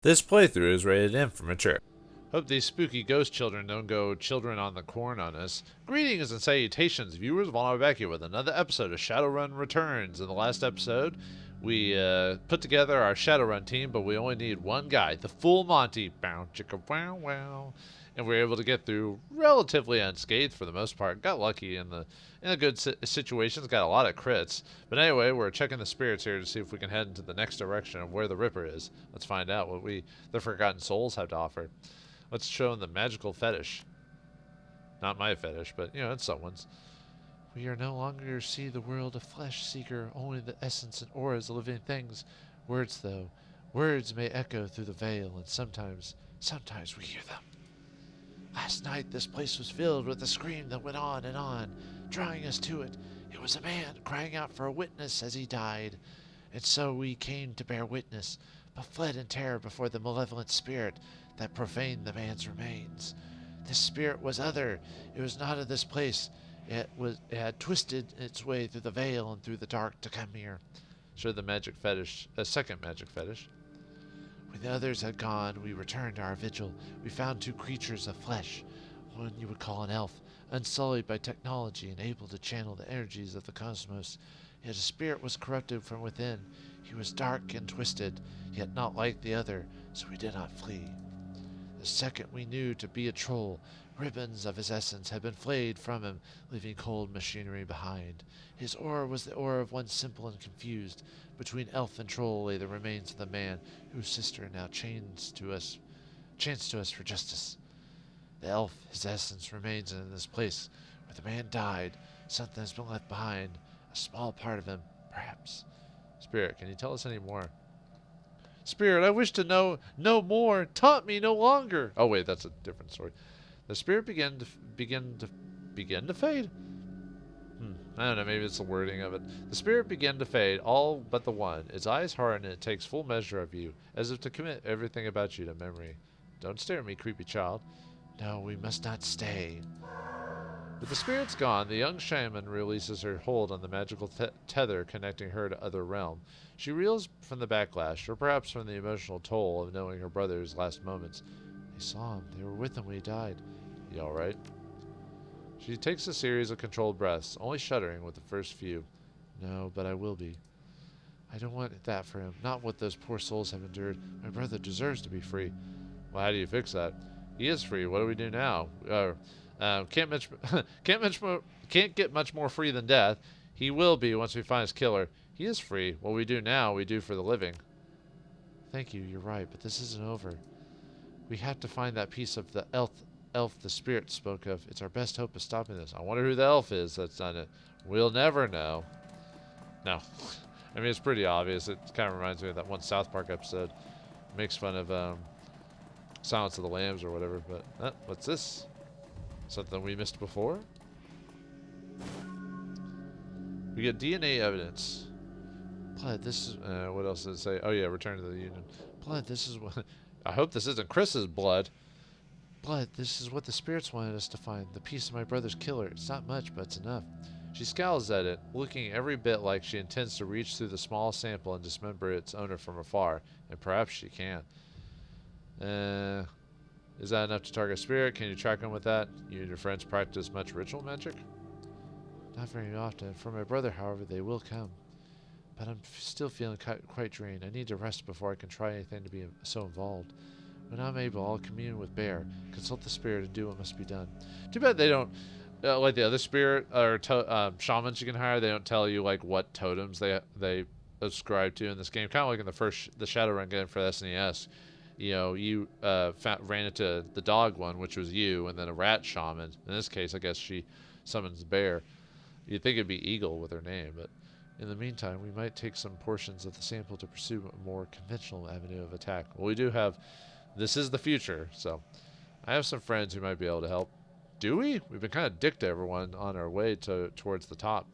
This playthrough is rated M for mature. Hope these spooky ghost children don't go children on the corn on us. Greetings and salutations, viewers. Vauldemare back here with another episode of Shadowrun Returns. In the last episode, we put together our Shadowrun team, but we only need one guy, the full Monty. Bow chicka wow wow. And we were able to get through relatively unscathed for the most part. Got lucky in the good situations, got a lot of crits. But anyway, we're checking the spirits here to see if we can head into the next direction of where the Ripper is. Let's find out what the Forgotten Souls have to offer. Let's show them the magical fetish. Not my fetish, but, you know, it's someone's. We are no longer see the world of flesh seeker, only the essence and auras of living things. Words, though. Words may echo through the veil, and sometimes we hear them. Last night, this place was filled with a scream that went on, drawing us to it. It was a man crying out for a witness as he died. And so we came to bear witness, but fled in terror before the malevolent spirit that profaned the man's remains. This spirit was other. It was not of this place. It had twisted its way through the veil and through the dark to come here. Show the magic fetish, a second magic fetish. When the others had gone, we returned to our vigil. We found two creatures of flesh. One you would call an elf, unsullied by technology and able to channel the energies of the cosmos. Yet his spirit was corrupted from within. He was dark and twisted, yet not like the other, so we did not flee. The second we knew to be a troll. Ribbons of his essence had been flayed from him, leaving cold machinery behind. His aura was the aura of one simple and confused. Between elf and troll lay the remains of the man whose sister now chains to us for justice. The elf, his essence, remains in this place where the man died. Something has been left behind. A small part of him, perhaps. Spirit, can you tell us any more? Spirit, I wish to know no more. Taunt me no longer. Oh wait, that's a different story. The spirit began to fade. I don't know, maybe it's the wording of it. The spirit began to fade, all but the one. Its eyes harden and it takes full measure of you, as if to commit everything about you to memory. Don't stare at me, creepy child. No, we must not stay. With the spirit's gone, the young shaman releases her hold on the magical tether connecting her to other realm. She reels from the backlash, or perhaps from the emotional toll of knowing her brother's last moments. They saw him. They were with him when he died. You alright? She takes a series of controlled breaths, only shuddering with the first few. No, but I will be. I don't want that for him. Not what those poor souls have endured. My brother deserves to be free. Well, how do you fix that? He is free. What do we do now? Can't get much more free than death. He will be once we find his killer. He is free. What we do now, we do for the living. Thank you. You're right, but this isn't over. We have to find that piece of the elf the spirit spoke of. It's our best hope of stopping this. I wonder who the elf is that's done it. We'll never know. No. I mean, it's pretty obvious. It kind of reminds me of that one South Park episode. Makes fun of Silence of the Lambs or whatever. But what's this? Something we missed before? We get DNA evidence. Blood, this is... what else does it say? Oh yeah, return to the Union. Blood, this is what... I hope this isn't Chris's blood. Blood, this is what the spirits wanted us to find. The piece of my brother's killer. It's not much, but it's enough. She scowls at it, looking every bit like she intends to reach through the small sample and dismember its owner from afar. And perhaps she can. Is that enough to target a spirit? Can you track him with that? You and your friends practice much ritual magic? Not very often. For my brother, however, they will come. But I'm still feeling quite drained. I need to rest before I can try anything to be so involved. When I'm able, I'll commune with Bear, consult the spirit, and do what must be done. Too bad they don't, like the other spirit or shamans you can hire. They don't tell you like what totems they ascribe to in this game. Kind of like in the Shadowrun game for the SNES. You know, you ran into the dog one, which was you, and then a rat shaman. In this case, I guess she summons Bear. You'd think it'd be Eagle with her name, but in the meantime, we might take some portions of the sample to pursue a more conventional avenue of attack. Well, we do have... This is the future, so I have some friends who might be able to help. Do we? We've been kind of dick to everyone on our way towards the top.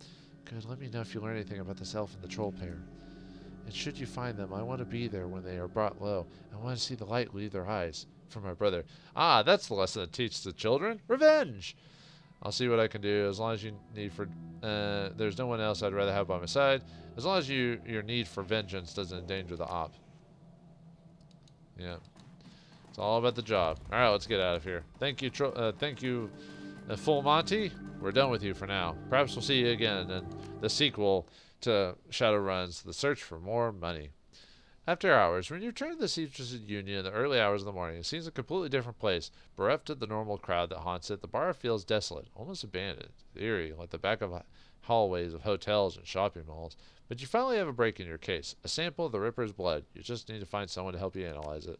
Good, let me know if you learn anything about this elf and the troll pair. And should you find them, I want to be there when they are brought low. I want to see the light leave their eyes. For my brother. Ah, that's the lesson that teaches the children. Revenge! I'll see what I can do as long as you need for... there's no one else I'd rather have by my side. As long as your need for vengeance doesn't endanger the op. Yeah. It's all about the job. All right, let's get out of here. Thank you, Full Monty. We're done with you for now. Perhaps we'll see you again in the sequel to Shadowrun's The Search for More Money. After hours, when you return to the Secreted Union in the early hours of the morning, it seems a completely different place. Bereft of the normal crowd that haunts it, the bar feels desolate, almost abandoned, eerie, like the back of hallways of hotels and shopping malls. But you finally have a break in your case, a sample of the Ripper's blood. You just need to find someone to help you analyze it.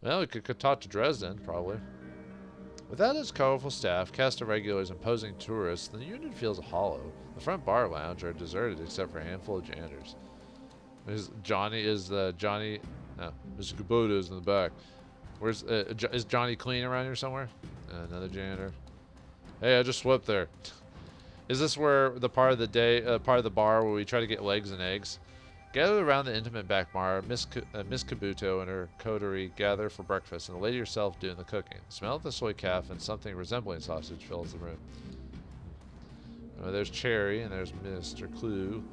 Well, we could talk to Dresden, probably. Without its colorful staff, cast of regulars, and posing tourists, the Union feels hollow. The front bar lounge are deserted except for a handful of janitors. Mr. Kubota is in the back. Where's is Johnny Clean around here somewhere? Another janitor. Hey, I just swept there. Is this where the part of the bar where we try to get legs and eggs? Gathered around the intimate back bar, Miss Kabuto and her coterie gather for breakfast, and the lady herself doing the cooking. The smell of the soy calf and something resembling sausage fills the room. There's Cherry, and there's Mr. Clue,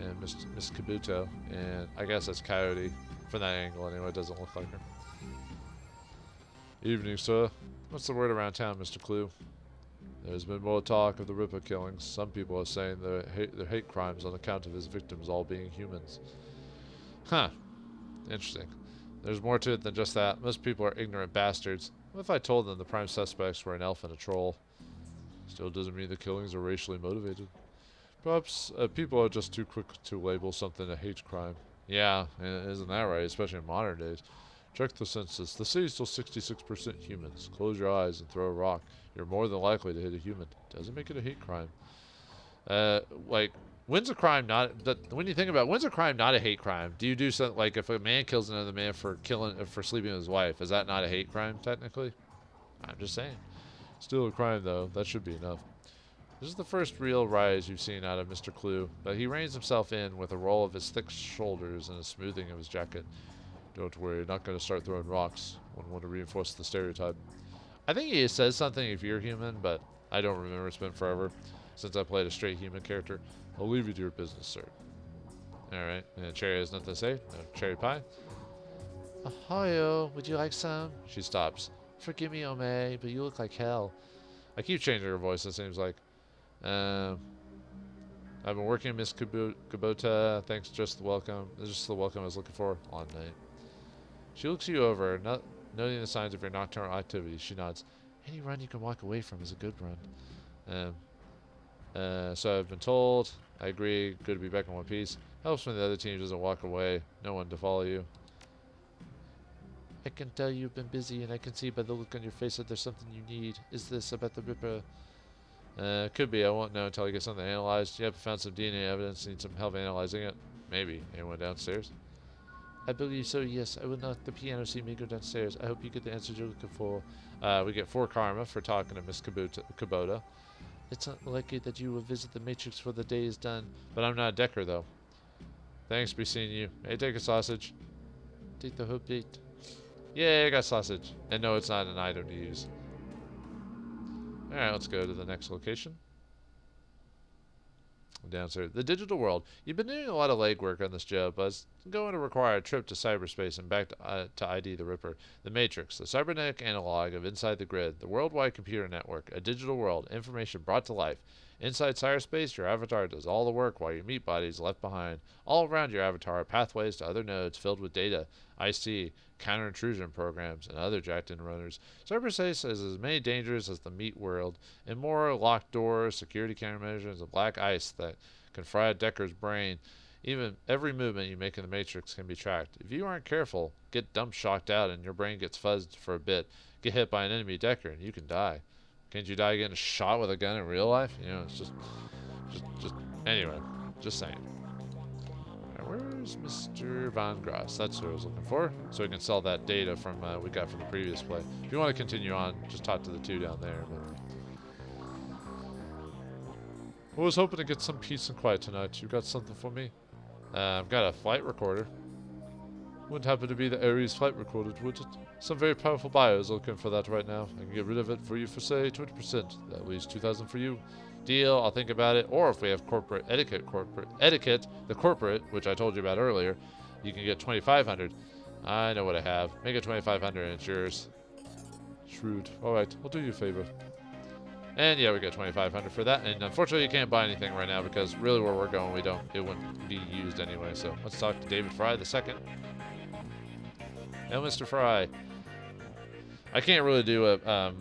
and Miss Kabuto, and I guess that's Coyote. From that angle, anyway, it doesn't look like her. Evening, sir. What's the word around town, Mr. Clue? There's been more talk of the Ripper killings. Some people are saying they're hate crimes on account of his victims all being humans. Huh. Interesting. There's more to it than just that. Most people are ignorant bastards. What if I told them the prime suspects were an elf and a troll? Still doesn't mean the killings are racially motivated. Perhaps people are just too quick to label something a hate crime. Yeah, isn't that right? Especially in modern days. Check the census. The city's still 66% humans. Close your eyes and throw a rock. You're more than likely to hit a human. Doesn't make it a hate crime. When's a crime not? When you think about it, when's a crime not a hate crime? Do you do something like if a man kills another man for sleeping with his wife? Is that not a hate crime technically? I'm just saying. Still a crime though. That should be enough. This is the first real rise you've seen out of Mr. Clue, but he reins himself in with a roll of his thick shoulders and a smoothing of his jacket. Don't worry, not going to start throwing rocks. Wouldn't want to reinforce the stereotype. I think he says something if you're human, but I don't remember. It's been forever since I played a straight human character. I'll leave you to your business, sir. Alright, and Cherry has nothing to say. No cherry pie. Ahoyo, would you like some? She stops. Forgive me, Ome, but you look like hell. I keep changing her voice, it seems like. I've been working Miss Kubota. Thanks, just the welcome. Just the welcome I was looking for. Long night. She looks you over, noting the signs of your nocturnal activity. She nods. Any run you can walk away from is a good run. So I've been told. I agree. Good to be back in one piece. Helps when the other team doesn't walk away. No one to follow you. I can tell you've been busy, and I can see by the look on your face that there's something you need. Is this about the Ripper? Could be. I won't know until I get something analyzed. Yep, found some DNA evidence. Need some help analyzing it. Maybe. Anyone downstairs? I believe so, yes. I will knock the piano so you may go downstairs. I hope you get the answers you're looking for. We get 4 karma for talking to Miss Kubota. It's unlikely that you will visit the Matrix before the day is done. But I'm not a Decker, though. Thanks, be seeing you. Hey, take a sausage. Take the hope date. Yeah, I got sausage. And no, it's not an item to use. Alright, let's go to the next location. Downstairs. The digital world. You've been doing a lot of legwork on this job, but it's going to require a trip to cyberspace and back to ID the Ripper. The Matrix, the cybernetic analog of Inside the Grid, the worldwide computer network, a digital world, information brought to life. Inside cyberspace, your avatar does all the work while your meat body is left behind. All around your avatar are pathways to other nodes filled with data, IC, counter-intrusion programs, and other jacked-in runners. Cyberspace is as many dangers as the meat world, and more locked doors, security countermeasures, and black ice that can fry a Decker's brain. Even every movement you make in the Matrix can be tracked. If you aren't careful, get dump shocked out and your brain gets fuzzed for a bit, get hit by an enemy Decker, and you can die. Can't you die getting shot with a gun in real life? You know, it's just anyway, just saying. Where's Mr. Von Gross? That's what I was looking for. So we can sell that data from we got from the previous play. If you want to continue on, just talk to the 2 down there. But I was hoping to get some peace and quiet tonight. You got something for me? I've got a flight recorder. Wouldn't happen to be the Ares flight recorder, would it? Some very powerful buyers looking for that right now. I can get rid of it for you for, say, 20%. That leaves 2,000 for you. Deal, I'll think about it. Or if we have corporate etiquette, the corporate, which I told you about earlier, you can get 2,500. I know what I have. Make it 2,500 and it's yours. Shrewd. Alright, I'll do you a favor. And yeah, we got 2,500 for that. And unfortunately, you can't buy anything right now because really where we're going, it wouldn't be used anyway. So let's talk to David Fry the second. Hello, Mr. Fry. I can't really do a,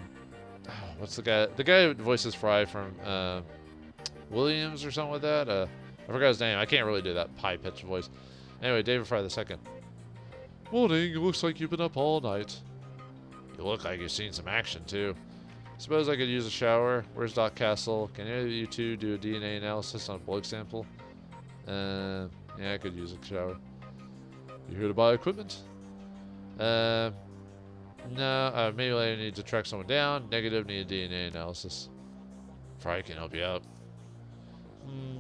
what's the guy? The guy who voices Fry from, Williams or something like that. I forgot his name. I can't really do that high-pitched voice. Anyway, David Fry the second. Morning, it looks like you've been up all night. You look like you've seen some action, too. Suppose I could use a shower. Where's Doc Castle? Can any of you two do a DNA analysis on a blood sample? Yeah, I could use a shower. You here to buy equipment? No, maybe later need to track someone down. Negative, need a DNA analysis. Fry can help you out.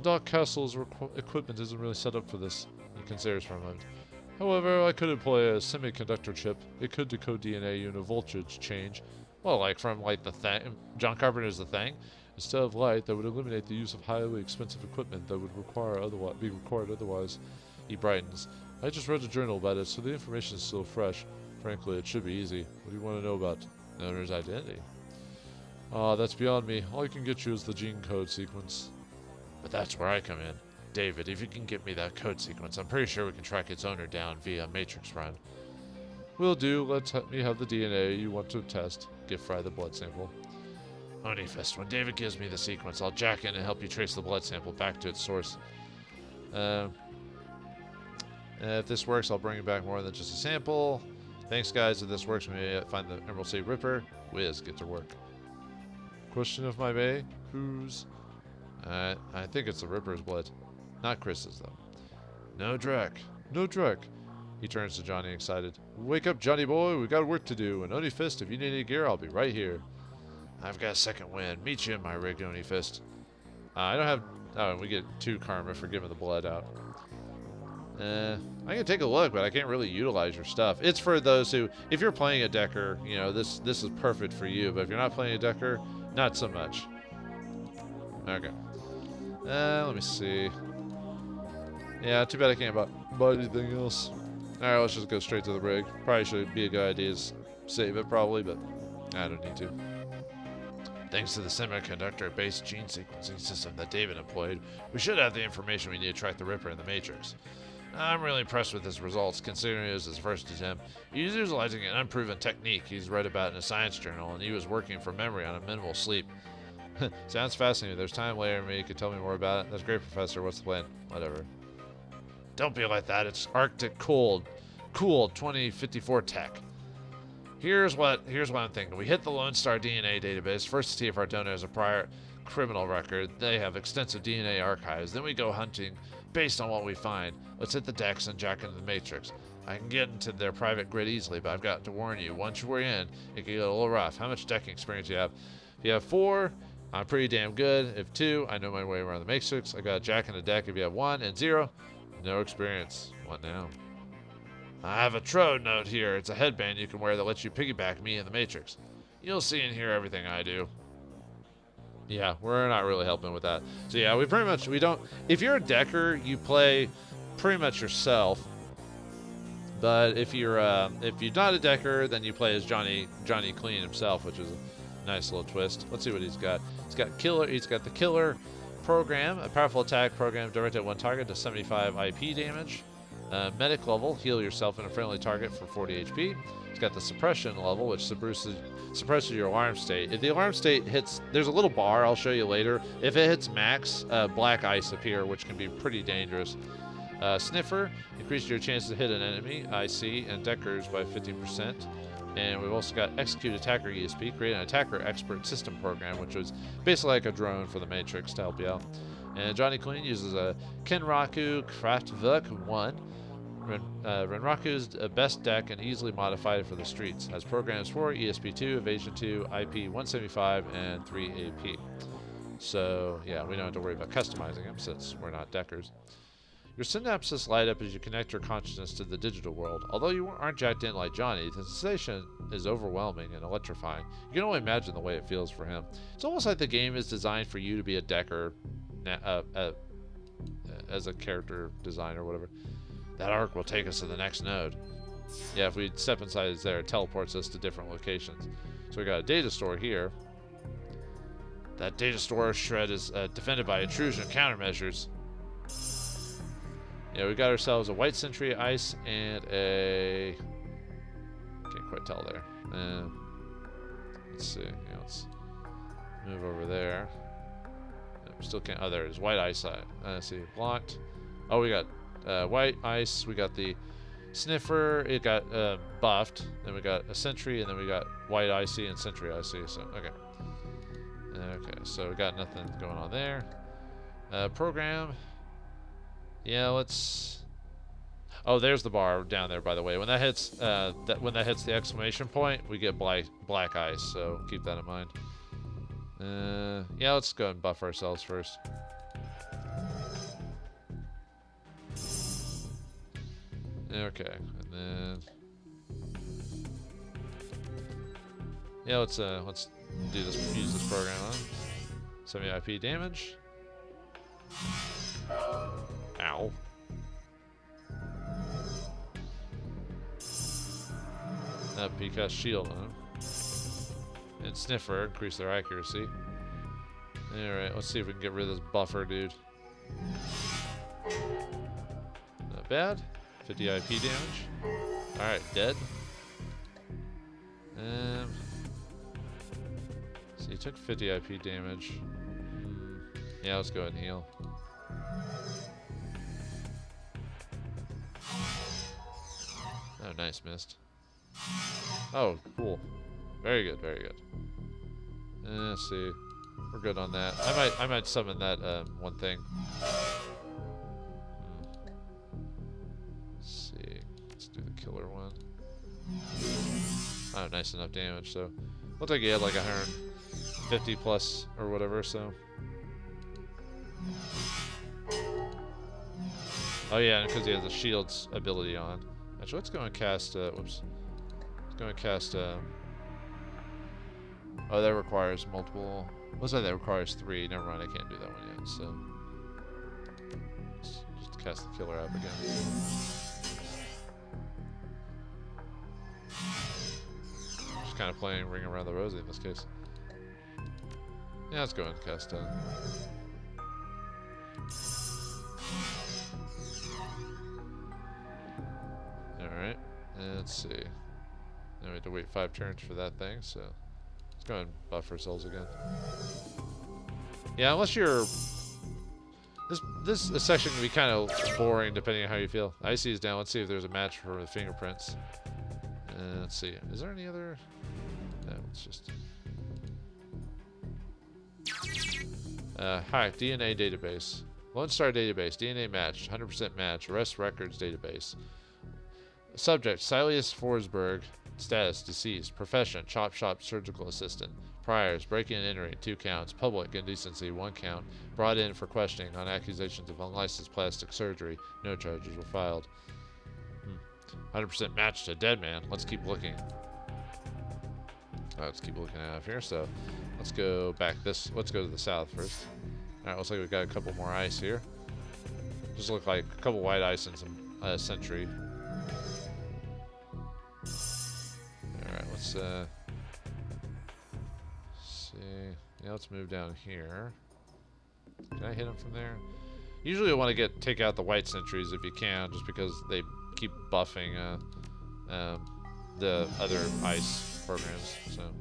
Doc Castle's equipment isn't really set up for this. He considers for a moment. However, I could employ a semiconductor chip. It could decode DNA in a voltage change. Well, like from like the Thing. John Carpenter's The Thing. Instead of light, that would eliminate the use of highly expensive equipment that would be required otherwise. He brightens. I just read a journal about it, so the information is still fresh. Frankly, it should be easy. What do you want to know about the owner's identity? That's beyond me. All I can get you is the gene code sequence. But that's where I come in. David, if you can get me that code sequence, I'm pretty sure we can track its owner down via Matrix run. Will do. Let me have the DNA you want to test. Give Fry the blood sample. Onifist, when David gives me the sequence, I'll jack in and help you trace the blood sample back to its source. If this works, I'll bring you back more than just a sample. Thanks, guys. If this works, we may find the Emerald City Ripper. Wiz, get to work. Question of my May? Whose? I think it's the Ripper's blood. Not Chris's, though. No Drek. No Drek. He turns to Johnny, excited. Wake up, Johnny boy. We got work to do. And Onifist, if you need any gear, I'll be right here. I've got a second wind. Meet you in my rig, Onifist. I don't have... Oh, we get 2 karma for giving the blood out. I can take a look, but I can't really utilize your stuff. It's for those who... If you're playing a Decker, you know, this is perfect for you. But if you're not playing a Decker, not so much. Okay. Let me see. Yeah, too bad I can't buy anything else. Alright, let's just go straight to the rig. Probably should be a good idea to save it, probably, but I don't need to. Thanks to the semiconductor-based gene sequencing system that David employed, we should have the information we need to track the Ripper in the Matrix. I'm really impressed with his results, considering it was his first attempt. He's utilizing an unproven technique he's read about in a science journal, and he was working from memory on a minimal sleep. Sounds fascinating. There's time later, maybe you could tell me more about it. That's great, Professor. What's the plan? Whatever. Don't be like that. It's Arctic cool 2054 tech. Here's what I'm thinking. We hit the Lone Star DNA database first to see if our donor has a prior criminal record. They have extensive DNA archives. Then we go hunting based on what we find. Let's hit the decks and jack into the Matrix. I can get into their private grid easily, but I've got to warn you. Once we're in, it can get a little rough. How much decking experience do you have? If you have 4, I'm pretty damn good. If 2, I know my way around the Matrix. I got a jack in the deck. If you have 1 and 0, no experience. What now? I have a Trode note here. It's a headband you can wear that lets you piggyback me in the Matrix. You'll see and hear everything I do. Yeah, we're not really helping with that. So yeah, we don't... If you're a Decker, you play pretty much yourself. But if you're not a Decker, then you play as Johnny Clean himself, which is a nice little twist. Let's see what he's got. He's got the Killer program, a powerful attack program directed at one target to 75 IP damage. Medic level, heal yourself and a friendly target for 40 HP. It's got the suppression level, which suppresses your alarm state. If the alarm state hits, there's a little bar I'll show you later. If it hits max, black ice appear, which can be pretty dangerous. Sniffer, increases your chance to hit an enemy, IC, and Deckers by 50%. And we've also got Execute Attacker ESP, create an Attacker Expert System program, which was basically like a drone for the Matrix to help you out. And Johnny Clean uses a Kenraku Kraftwerk 1. Renraku's best deck and easily modified for the streets. Has programs for ESP2, Evasion 2, IP 175, and 3 AP. So, yeah, we don't have to worry about customizing them since we're not Deckers. Your synapses light up as you connect your consciousness to the digital world. Although you aren't jacked in like Johnny, the sensation is overwhelming and electrifying. You can only imagine the way it feels for him. It's almost like the game is designed for you to be a Decker as a character design or whatever. That arc will take us to the next node. Yeah, if we step inside there, it teleports us to different locations. So we got a data store here. That data store shred is defended by intrusion countermeasures. Yeah, we got ourselves a white sentry, ice, and a... Can't quite tell there. Let's see. Yeah, let's move over there. Still can't... Oh, there it is. White ice. Let's see. Blocked. Oh, we got white ice. We got the sniffer. It got buffed. Then we got a sentry, and then we got white icy and sentry icy. So, okay. Okay, so we got nothing going on there. Program. Yeah, let's... Oh, there's the bar down there, by the way. When that hits when that hits the exclamation point, we get black ice, so keep that in mind. Yeah, let's go ahead and buff ourselves first. Okay, and then... Yeah, let's do this. Use this program on. Semi-IP damage. Ow. P-cast shield on him. And sniffer, increase their accuracy. Alright, let's see if we can get rid of this buffer dude. Not bad. 50 IP damage. Alright, dead. So he took 50 IP damage. Yeah, let's go ahead and heal. Oh, nice, missed. Oh, cool. Very good, very good. Let's see. We're good on that. I might summon that one thing. Let's see. Let's do the killer one. Oh, nice enough damage. So, looks like he had like 150 plus or whatever. So. Oh yeah, because he has the shield's ability on. Actually, let's go and cast. Whoops. Let's go and cast. Oh, that requires multiple. What's that? That requires 3. Never mind, I can't do that one yet. So, just cast the killer app again. Just kind of playing Ring Around the Rosie in this case. Yeah, let's go ahead and cast. Alright, let's see. Now we have to wait 5 turns for that thing, so let's go ahead and buff ourselves again. Yeah, unless you're... This section can be kind of boring depending on how you feel. Icy is down. Let's see if there's a match for the fingerprints. Let's see. Is there any other... No, it's just... Hi, DNA database. Lone Star database. DNA match. 100% match. Arrest records database. Subject, Silas Forsberg. Status, deceased. Profession, chop shop surgical assistant. Priors, breaking and entering, 2 counts. Public indecency, 1 count. Brought in for questioning on accusations of unlicensed plastic surgery. No charges were filed. 100% match to dead man. Let's keep looking. Let's keep looking out of here. So, let's go back this. Let's go to the south first. Alright, looks like we've got a couple more ice here. Just look like a couple white ice and some sentry. Alright, let's see. Yeah, let's move down here. Can I hit him from there? Usually I want to take out the white sentries if you can, just because they keep buffing the other ice programs. So.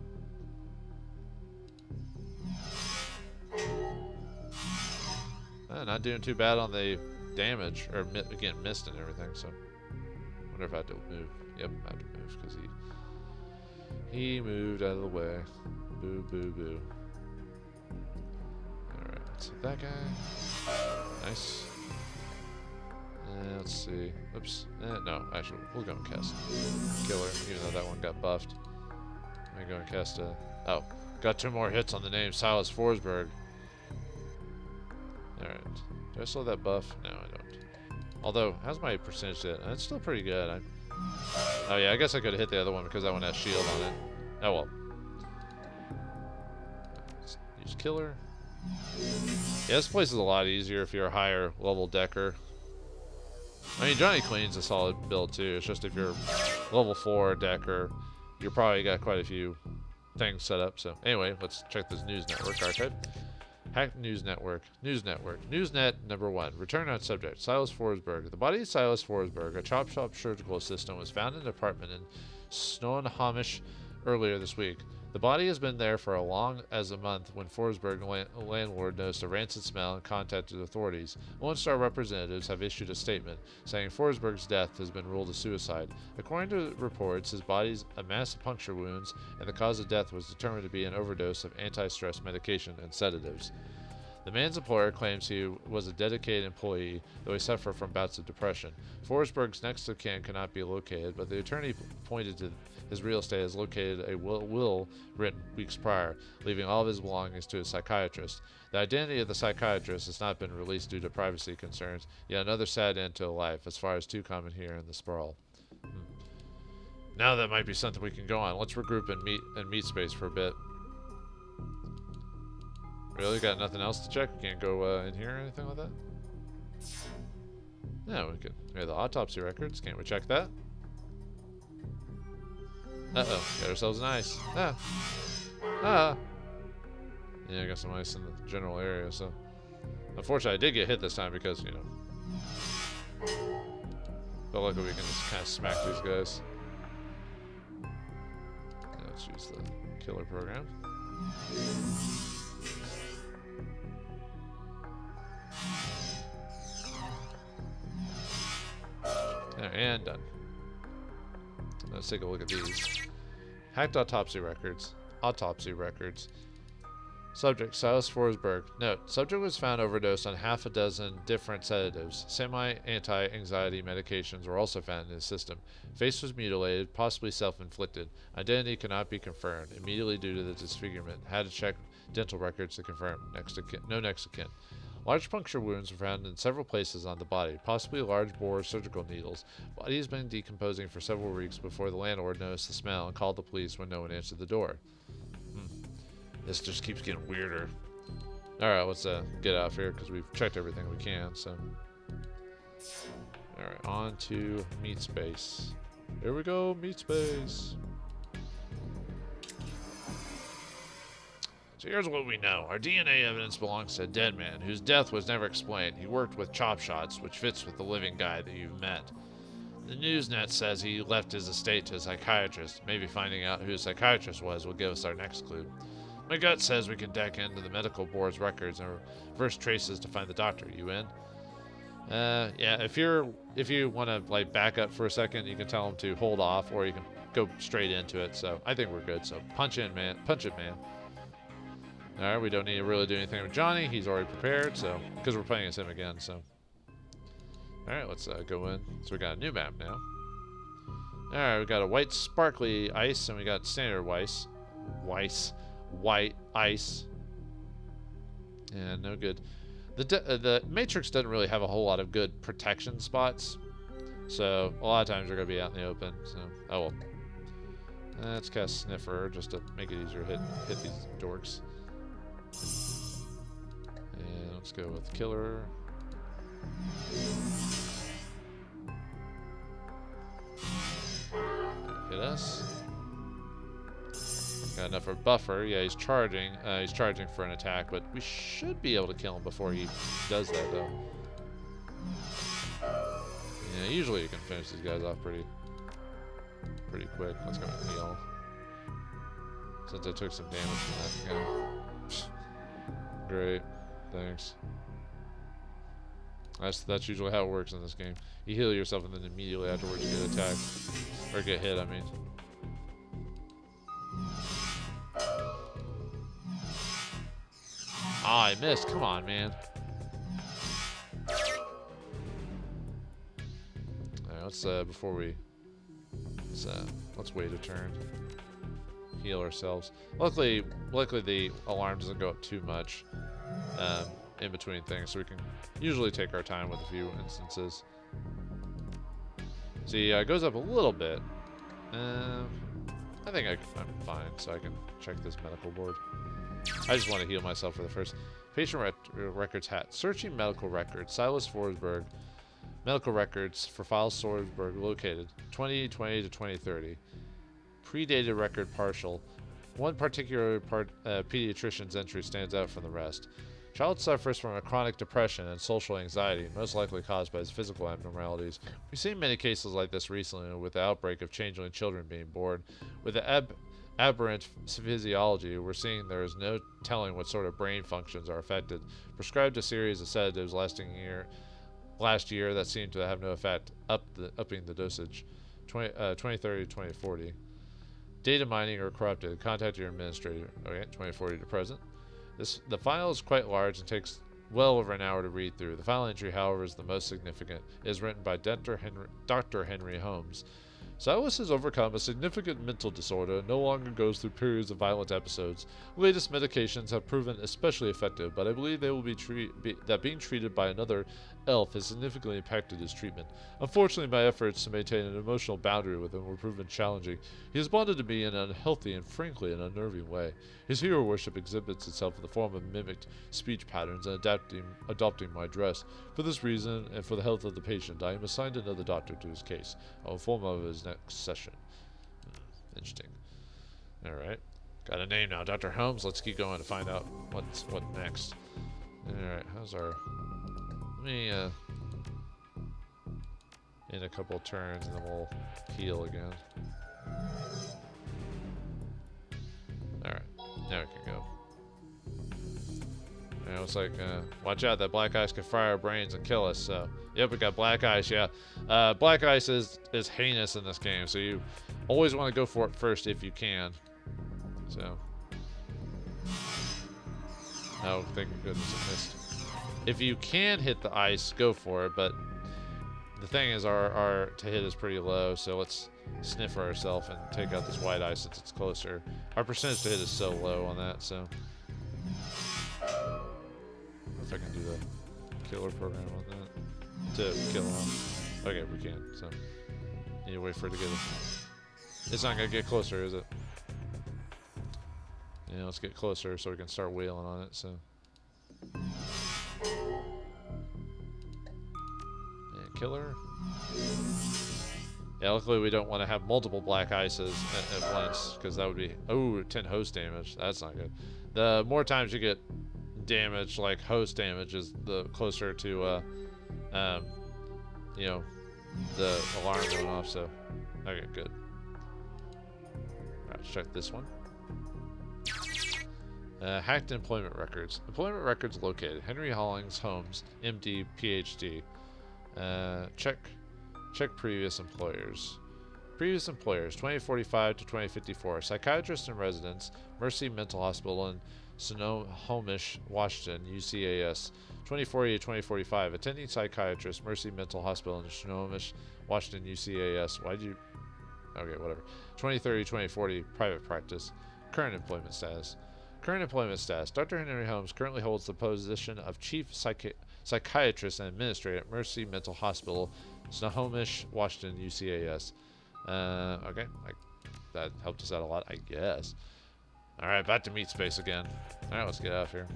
Not doing too bad on the damage, or again, missed and everything, so. Wonder if I have to move. Yep, I have to move, because he moved out of the way. Boo, boo, boo. Alright, let's hit that guy. Nice. Let's see. Oops. No, actually, we'll go and cast Killer, even though that one got buffed. I'm going to cast a... Oh, got 2 more hits on the name Silas Forsberg. Alright. Do I still have that buff? No, I don't. Although, how's my percentage hit? It's still pretty good. Oh yeah, I guess I could have hit the other one because that one has shield on it. Oh well. Let's use Killer. Yeah, this place is a lot easier if you're a higher level decker. I mean, Johnny Queen's a solid build too. It's just if you're level 4 decker, you're probably got quite a few things set up. So anyway, let's check this news network archive. Hacked News Network. News Network. Newsnet number 1. Return on subject. Silas Forsberg. The body of Silas Forsberg, a chop shop surgical assistant, was found in an apartment in Snohomish earlier this week. The body has been there for as long as a month when Forsberg landlord noticed a rancid smell and contacted authorities. Lone Star representatives have issued a statement saying Forsberg's death has been ruled a suicide. According to reports, his body's massive puncture wounds and the cause of death was determined to be an overdose of anti-stress medication and sedatives. The man's employer claims he was a dedicated employee, though he suffered from bouts of depression. Forsberg's next of kin cannot be located, but the attorney pointed to his real estate has located a will written weeks prior, leaving all of his belongings to a psychiatrist. The identity of the psychiatrist has not been released due to privacy concerns, yet another sad end to a life, as far as too common here in the sprawl. Now that might be something we can go on. Let's regroup and meet space for a bit. Really? Got nothing else to check? We can't go in here or anything like that? No, we could. We have the autopsy records. Can't we check that? Uh-oh. Got ourselves an ice. Ah. Ah. Yeah, I got some ice in the general area, so... Unfortunately, I did get hit this time because, you know... But luckily we can just kind of smack these guys. Yeah, let's use the killer program. There, and done. Let's take a look at these. Hacked autopsy records. Autopsy records. Subject, Silas Forsberg. Note, subject was found overdosed on half a dozen different sedatives. Semi-anti-anxiety medications were also found in his system. Face was mutilated, possibly self-inflicted. Identity cannot be confirmed, immediately due to the disfigurement. Had to check dental records to confirm. No next of kin. Large puncture wounds were found in several places on the body, possibly large bore surgical needles. Body has been decomposing for several weeks before the landlord noticed the smell and called the police when no one answered the door. This just keeps getting weirder. Alright, let's get out of here because we've checked everything we can, so... Alright, on to meat space. Here we go, meat space. So here's what we know. Our DNA evidence belongs to a dead man whose death was never explained. He worked with chop shots, which fits with the living guy that you've met. The Newsnet says he left his estate to a psychiatrist. Maybe finding out who the psychiatrist was will give us our next clue. My gut says we can deck into the medical board's records and reverse traces to find the doctor. You in? Yeah, if you want to like back up for a second, you can tell him to hold off, or you can go straight into it. So I think we're good. So punch in, man. Punch it, man. All right, we don't need to really do anything with Johnny. He's already prepared, so because we're playing as him again. So all right, let's go in. So we got a new map now. All right, we got a white sparkly ice, and we got standard white ice. Yeah, no good. The Matrix doesn't really have a whole lot of good protection spots, so a lot of times they're gonna be out in the open. So oh well. Let's cast Sniffer just to make it easier to hit these dorks. And let's go with Killer. Hit us. Got enough for buffer. Yeah, he's charging. He's charging for an attack, but we should be able to kill him before he does that, though. Yeah, usually you can finish these guys off pretty quick. Let's go and heal. Since I took some damage from that guy. Great, thanks. That's usually how it works in this game. You heal yourself and then immediately afterwards you get attacked. Or get hit, I mean. Ah, I missed. Come on, man. Alright, let's before we let's wait a turn. Heal ourselves. Luckily the alarm doesn't go up too much in between things, so we can usually take our time with a few instances. See, it goes up a little bit. I think I'm fine, so I can check this medical board. I just want to heal myself for the first. Patient records hat. Searching medical records. Silas Forsberg Medical records for files Swordsburg located 2020 to 2030. Predated record partial. One particular pediatrician's entry stands out from the rest. Child suffers from a chronic depression and social anxiety, most likely caused by his physical abnormalities. We've seen many cases like this recently with the outbreak of changeling children being born. With the aberrant physiology, we're seeing there is no telling what sort of brain functions are affected. Prescribed a series of sedatives last year that seemed to have no effect, upping the dosage. 2030 to 2040. Data mining or corrupted. Contact your administrator. Okay, 2040 to present. The file is quite large and takes well over an hour to read through. The file entry, however, is the most significant. It is written by Dr. Henry Holmes. Silas has overcome a significant mental disorder and no longer goes through periods of violent episodes. The latest medications have proven especially effective, but I believe they will that being treated by another elf has significantly impacted his treatment. Unfortunately, my efforts to maintain an emotional boundary with him were proven challenging. He has bonded to me in an unhealthy and frankly an unnerving way. His hero worship exhibits itself in the form of mimicked speech patterns and adopting my dress. For this reason, and for the health of the patient, I am assigned another doctor to his case. I will inform of his next session. Interesting. Alright. Got a name now. Dr. Holmes. Let's keep going to find out what next. Alright, how's our... Let me, in a couple of turns, and then we'll heal again. Alright, now we can go. And it's like, watch out, that black ice can fry our brains and kill us, so... Yep, we got black ice, yeah. Black ice is heinous in this game, so you always want to go for it first if you can. So... Oh, thank goodness I missed. If you can hit the ice, go for it, but the thing is our to hit is pretty low, so let's sniff for ourselves and take out this white ice since it's closer. Our percentage to hit is so low on that, so... If I can do the killer program on that. To kill him. Okay, we can, so... Need to wait for it to get... It's not gonna get closer, is it? Yeah, let's get closer so we can start wailing on it, so... Killer. Yeah, luckily we don't want to have multiple black ices at once, because that would be... Oh, 10 host damage. That's not good. The more times you get damage, like host damage, is the closer to, you know, the alarm going off, so... Okay, good. Alright, let's check this one. Hacked employment records. Employment records located. Henry Hollings Holmes, MD, PhD. Check previous employers. Previous employers, 2045 to 2054. Psychiatrist in residence, Mercy Mental Hospital in Snohomish, Washington, UCAS. 2040 to 2045. Attending psychiatrist, Mercy Mental Hospital in Snohomish, Washington, UCAS. Why'd you... Okay, whatever. 2030 to 2040. Private practice. Current employment status. Current employment status. Dr. Henry Holmes currently holds the position of Chief Psychiatrist and Administrator at Mercy Mental Hospital, Snohomish, Washington, UCAS. Okay. That helped us out a lot, I guess. Alright, back to meat space again. Alright, let's get out of here.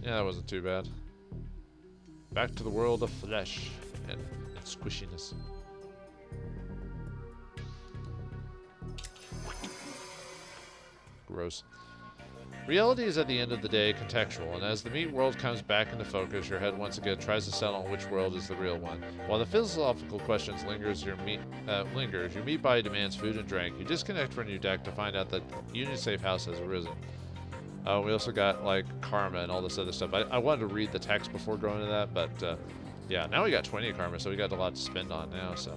Yeah, that wasn't too bad. Back to the world of flesh and squishiness. Gross. Reality is at the end of the day contextual, and as the meat world comes back into focus, your head once again tries to settle on which world is the real one. While the philosophical questions lingers, your meat body demands food and drink. You disconnect from your deck to find out that Union Safe House has arisen. We also got like karma and all this other stuff. I wanted to read the text before going to that, but yeah, now we got 20 karma, so we got a lot to spend on now. So.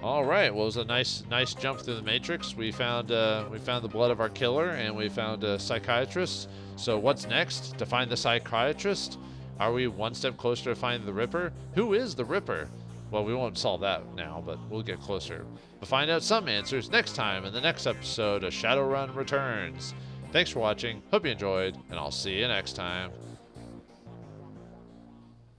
All right, well, it was a nice jump through the matrix. We found the blood of our killer, and we found a psychiatrist. So what's next? To find the psychiatrist? Are we one step closer to finding the Ripper? Who is the Ripper? Well, we won't solve that now, but we'll get closer. We'll find out some answers next time in the next episode of Shadowrun Returns. Thanks for watching. Hope you enjoyed, and I'll see you next time.